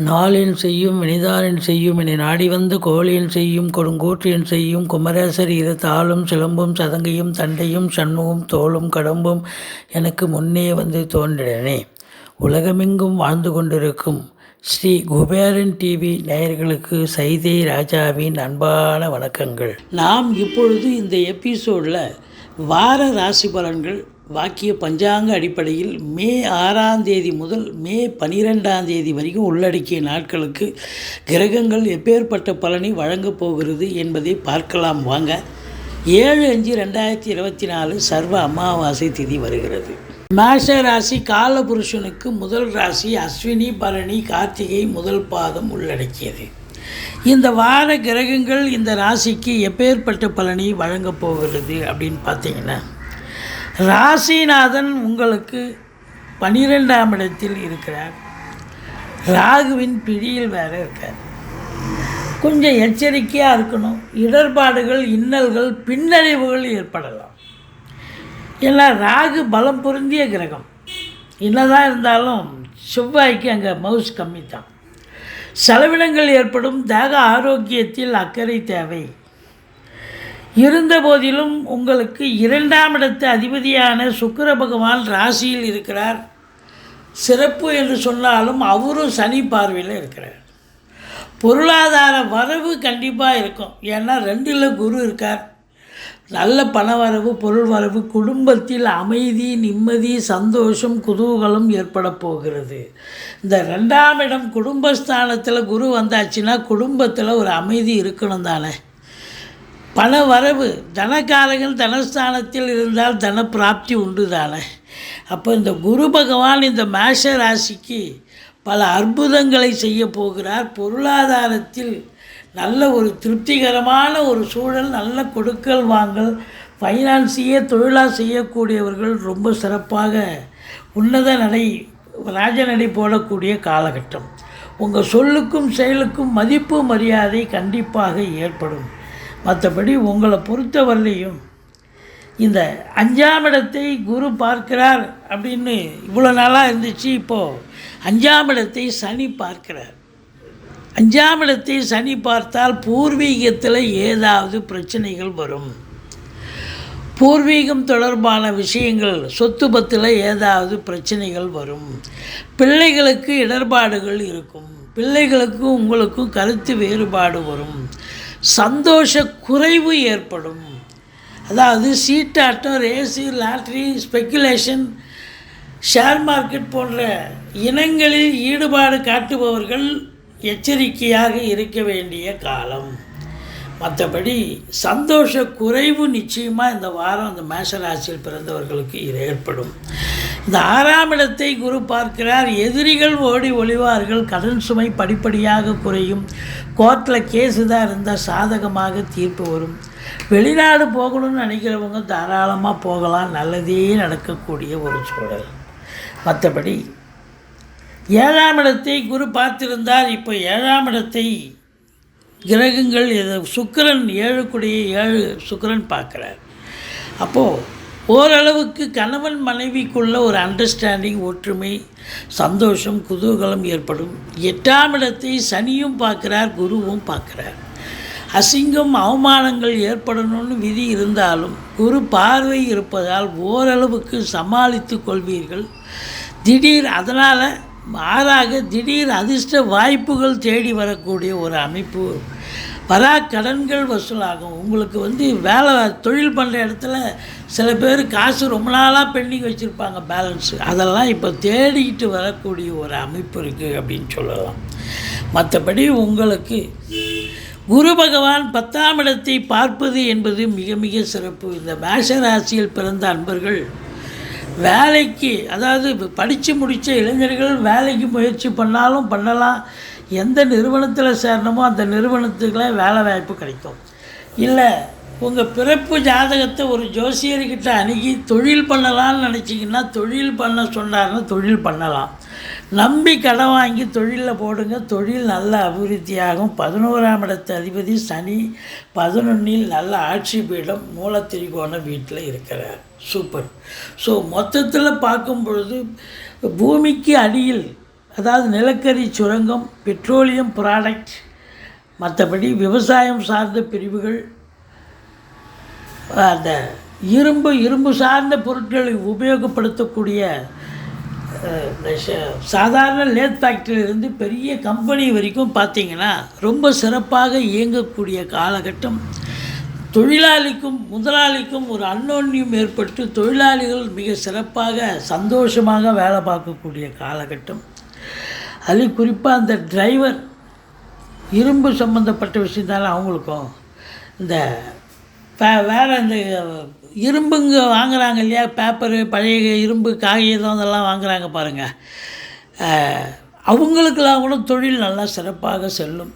நாளின் செய்யும் வினிதானின் செய்யும் என நாடி வந்து கோழியின் செய்யும் கொடுங்கூற்றியன் செய்யும் குமரேசர் இரு தாளும் சிலம்பும் சதங்கையும் தண்டையும் சண்முகம் தோளும் கடம்பும் எனக்கு முன்னே வந்து தோன்றினே. உலகமெங்கும் வாழ்ந்து கொண்டிருக்கும் ஸ்ரீ குபேரன் டிவி நேயர்களுக்கு சைதை ராஜாவின் அன்பான வணக்கங்கள். நாம் இப்பொழுது இந்த எபிசோடில் வார ராசி பலன்கள் வாக்கிய பஞ்சாங்க அடிப்படையில் மே 6ஆம் தேதி முதல் மே 12ஆம் தேதி வரைக்கும் உள்ளடக்கிய நாட்களுக்கு கிரகங்கள் எப்பேற்பட்ட பலனை வழங்கப் போகிறது என்பதை பார்க்கலாம் வாங்க. 7/5/2024 சர்வ அமாவாசை திதி வருகிறது. மேஷ ராசி காலபுருஷனுக்கு முதல் ராசி அஸ்வினி பரணி கார்த்திகை முதல் பாதம் உள்ளடக்கியது. இந்த வார கிரகங்கள் இந்த ராசிக்கு எப்பேற்பட்ட பலனை வழங்கப் போகிறது அப்படின்னு பார்த்தீங்கன்னா, ராசிநாதன் உங்களுக்கு 12ஆம் இடத்தில் இருக்கிறார். ராகுவின் பிடியில் வேறு இருக்கார். கொஞ்சம் எச்சரிக்கையாக இருக்கணும். இடர்பாடுகள், இன்னல்கள், பின்னடைவுகள் ஏற்படலாம். ஏன்னா ராகு பலம் பொருந்திய கிரகம். என்னதான் இருந்தாலும் செவ்வாய்க்கு அங்கே மவுஸ் கம்மி தான். செலவினங்கள் ஏற்படும். தேக ஆரோக்கியத்தில் அக்கறை தேவை. இருந்த போதிலும் உங்களுக்கு 2ஆம் இடத்து அதிபதியான சுக்கிர பகவான் ராசியில் இருக்கிறார். சிறப்பு என்று சொன்னாலும் அவரும் சனி பார்வையில் இருக்கிறார். பொருளாதார வரவு கண்டிப்பாக இருக்கும். ஏன்னா 2ல் குரு இருக்கார். நல்ல பண வரவு, பொருள் வரவு, குடும்பத்தில் அமைதி, நிம்மதி, சந்தோஷம், குதூகலம் ஏற்பட போகிறது. இந்த 2ஆம் இடம் குடும்பஸ்தானத்தில் குரு வந்தாச்சுன்னா குடும்பத்தில் ஒரு அமைதி இருக்கணும் தானே. பண வரவு, தனக்காரகன் தனஸ்தானத்தில் இருந்தால் தன பிராப்தி உண்டு தானே. அப்போ இந்த குரு பகவான் இந்த மேஷ ராசிக்கு பல அற்புதங்களை செய்ய போகிறார். பொருளாதாரத்தில் நல்ல ஒரு திருப்திகரமான ஒரு சூழல், நல்ல கொடுக்கல் வாங்கல், ஃபைனான்ஸையே தொழிலாக செய்யக்கூடியவர்கள் ரொம்ப சிறப்பாக உன்னத நடை, ராஜநடை போடக்கூடிய காலகட்டம். உங்கள் சொல்லுக்கும் செயலுக்கும் மதிப்பு மரியாதை கண்டிப்பாக ஏற்படும். மற்றபடி உங்களை பொறுத்தவரையிலையும் இந்த 5ஆம் இடத்தை குரு பார்க்கிறார் அப்படின்னு இவ்வளோ நாளாக இருந்துச்சு. இப்போது 5ஆம் இடத்தை சனி பார்க்கிறார். 5ஆம் இடத்தை சனி பார்த்தால் பூர்வீகத்தில் ஏதாவது பிரச்சனைகள் வரும். பூர்வீகம் தொடர்பான விஷயங்கள், சொத்து பத்தில் ஏதாவது பிரச்சனைகள் வரும். பிள்ளைகளுக்கு இடர்பாடுகள் இருக்கும். பிள்ளைகளுக்கும் உங்களுக்கும் கருத்து வேறுபாடு வரும். சந்தோஷ குறைவு ஏற்படும். அதாவது சீட்டாட்டம், race, lottery, speculation, share market போன்ற இனங்களில் ஈடுபாடு காட்டுபவர்கள் எச்சரிக்கையாக இருக்க வேண்டிய காலம். மற்றபடி சந்தோஷ குறைவு நிச்சயமாக இந்த வாரம் இந்த மேஷராசியில் பிறந்தவர்களுக்கு ஏற்படும். இந்த 6ஆம் இடத்தை குரு பார்க்கிறார். எதிரிகள் ஓடி ஒளிவார்கள். கடன் சுமை படிப்படியாக குறையும். கோர்ட்டில் கேஸு தான் இருந்தால் சாதகமாக தீர்ப்பு வரும். வெளிநாடு போகணும்னு நினைக்கிறவங்க தாராளமாக போகலாம். நல்லதே நடக்கக்கூடிய ஒரு சூழல். மற்றபடி 7ஆம் இடத்தை குரு பார்த்திருந்தார். இப்போ 7ஆம் இடத்தை கிரகங்கள் சுக்கிரன் 7 சுக்கிரன் பார்க்குறார். அப்போது ஓரளவுக்கு கணவன் மனைவிக்குள்ள ஒரு அண்டர்ஸ்டாண்டிங், ஒற்றுமை, சந்தோஷம், குதூகலம் ஏற்படும். 8ஆம் இடத்தை சனியும் பார்க்குறார், குருவும் பார்க்குறார். அசிங்கம், அவமானங்கள் ஏற்படணும்னு விதி இருந்தாலும் குரு பார்வை இருப்பதால் ஓரளவுக்கு சமாளித்து கொள்வீர்கள். அதனால் மாறாக திடீர் அதிர்ஷ்ட வாய்ப்புகள் தேடி வரக்கூடிய ஒரு அமைப்பு. வரா கடன்கள் வசூலாகும். உங்களுக்கு வேலை தொழில் பண்ணுற இடத்துல சில பேர் காசு ரொம்ப நாளாக பெண்டிங் வச்சுருப்பாங்க, பேலன்ஸு. அதெல்லாம் இப்போ தேடிக்கிட்டு வரக்கூடிய ஒரு அமைப்பு இருக்குது அப்படின்னு சொல்லலாம். மற்றபடி உங்களுக்கு குரு பகவான் 10ஆம் இடத்தை பார்ப்பது என்பது மிக மிக சிறப்பு. இந்த மேஷ ராசியில் பிறந்த அன்பர்கள் வேலைக்கு, அதாவது படித்து முடித்த இளைஞர்கள் வேலைக்கு முயற்சி பண்ணலாம். எந்த நிறுவனத்தில் சேரணுமோ அந்த நிறுவனத்துக்குள்ளே வேலை வாய்ப்பு கிடைக்கும். இல்லை உங்கள் பிறப்பு ஜாதகத்தை ஒரு ஜோசியர்கிட்ட அணுகி தொழில் பண்ணலான்னு நினச்சிங்கன்னா, தொழில் பண்ண சொன்னார்னா தொழில் பண்ணலாம். நம்பி கடன் வாங்கி தொழிலில் போடுங்க, தொழில் நல்ல அபிவிருத்தியாகும். 11ஆம் இடத்து அதிபதி சனி 11இல் நல்ல ஆட்சி பீடம் மூலத்திரிகோண வீட்டில் இருக்கிறார். சூப்பர். ஸோ மொத்தத்தில் பார்க்கும் பொழுது பூமிக்கு அடியில், அதாவது நிலக்கரி சுரங்கம், பெட்ரோலியம் ப்ராடக்ட், மற்றபடி விவசாயம் சார்ந்த பிரிவுகள், அந்த இரும்பு சார்ந்த பொருட்களை உபயோகப்படுத்தக்கூடிய சாதாரண லேத் ஃபேக்ட்ரியிலிருந்து பெரிய கம்பெனி வரைக்கும் பார்த்திங்கன்னா ரொம்ப சிறப்பாக இயங்கக்கூடிய காலகட்டம். தொழிலாளிக்கும் முதலாளிக்கும் ஒரு அன்னோன்யம் ஏற்பட்டு தொழிலாளிகள் மிக சிறப்பாக சந்தோஷமாக வேலை பார்க்கக்கூடிய காலகட்டம். அதில் குறிப்பாக அந்த டிரைவர் இரும்பு சம்மந்தப்பட்ட விஷயத்தால் அவங்களுக்கும் இந்த வேறு இந்த இரும்புங்க வாங்குகிறாங்க இல்லையா, பேப்பரு, பழைய இரும்பு காகிதம் அதெல்லாம் வாங்குகிறாங்க பாருங்கள், அவங்களுக்கெல்லாம் கூட தொழில் நல்லா சிறப்பாக செல்லும்.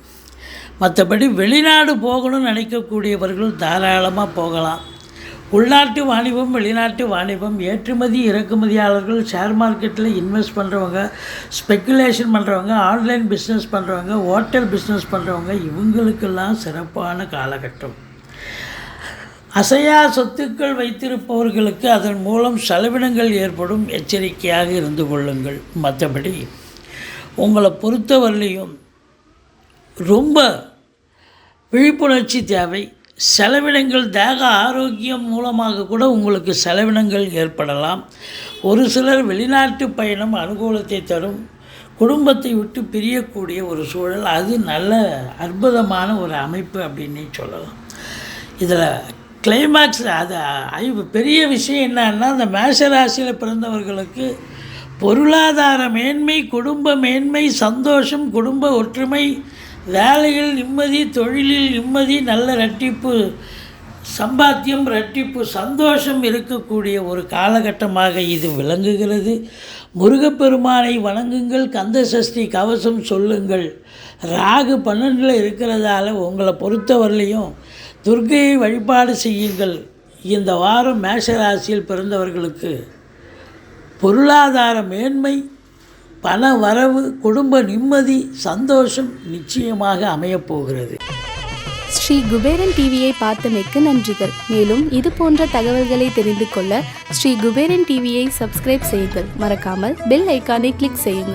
மற்றபடி வெளிநாடு போகணும்னு நினைக்கக்கூடியவர்கள் தாராளமாக போகலாம். உள்நாட்டு வாணிபம், வெளிநாட்டு வாணிபம், ஏற்றுமதி இறக்குமதியாளர்கள், ஷேர் மார்க்கெட்டில் இன்வெஸ்ட் பண்ணுறவங்க, ஸ்பெக்குலேஷன் பண்ணுறவங்க, ஆன்லைன் பிஸ்னஸ் பண்ணுறவங்க, ஹோட்டல் பிஸ்னஸ் பண்ணுறவங்க, இவங்களுக்கெல்லாம் சிறப்பான காலகட்டம். அசையா சொத்துக்கள் வைத்திருப்பவர்களுக்கு அதன் மூலம் செலவினங்கள் ஏற்படும், எச்சரிக்கையாக இருந்து கொள்ளுங்கள். மற்றபடி உங்களை பொறுத்தவரையிலையும் ரொம்ப விழிப்புணர்ச்சி தேவை. செலவினங்கள் தேக ஆரோக்கியம் மூலமாக கூட உங்களுக்கு செலவினங்கள் ஏற்படலாம். ஒரு சிலர் வெளிநாட்டு பயணம் அனுகூலத்தை தரும், குடும்பத்தை விட்டு பிரியக்கூடிய ஒரு சூழல், அது நல்ல அற்புதமான ஒரு அமைப்பு அப்படின்னே சொல்லலாம். இதில் கிளைமேக்ஸ் அது பெரிய விஷயம் என்னன்னா, அந்த மேஷராசியில் பிறந்தவர்களுக்கு பொருளாதார மேன்மை, குடும்ப மேன்மை, சந்தோஷம், குடும்ப ஒற்றுமை, வேலையில் நிம்மதி, தொழிலில் நிம்மதி, நல்ல இரட்டிப்பு சம்பாத்தியம், இரட்டிப்பு சந்தோஷம் இருக்கக்கூடிய ஒரு காலகட்டமாக இது விளங்குகிறது. முருகப்பெருமானை வணங்குங்கள், கந்த சஷ்டி கவசம் சொல்லுங்கள். ராகு 12இல் இருக்கிறதால உங்களை பொறுத்தவரையிலையும் துர்க்கையை வழிபாடு செய்யுங்கள். இந்த வாரம் மேஷராசியில் பிறந்தவர்களுக்கு பொருளாதார மேன்மை, பண வரவு, குடும்ப நிம்மதி, சந்தோஷம் நிச்சயமாக அமையப்போகிறது. ஸ்ரீ குபேரன் டிவியை பார்த்தமைக்கு நன்றிகள். மேலும் இது போன்ற தகவல்களை தெரிந்து கொள்ள ஸ்ரீ குபேரன் டிவியை சப்ஸ்கிரைப் செய்யுங்கள். மறக்காமல் பெல் ஐக்கானை கிளிக் செய்யுங்கள்.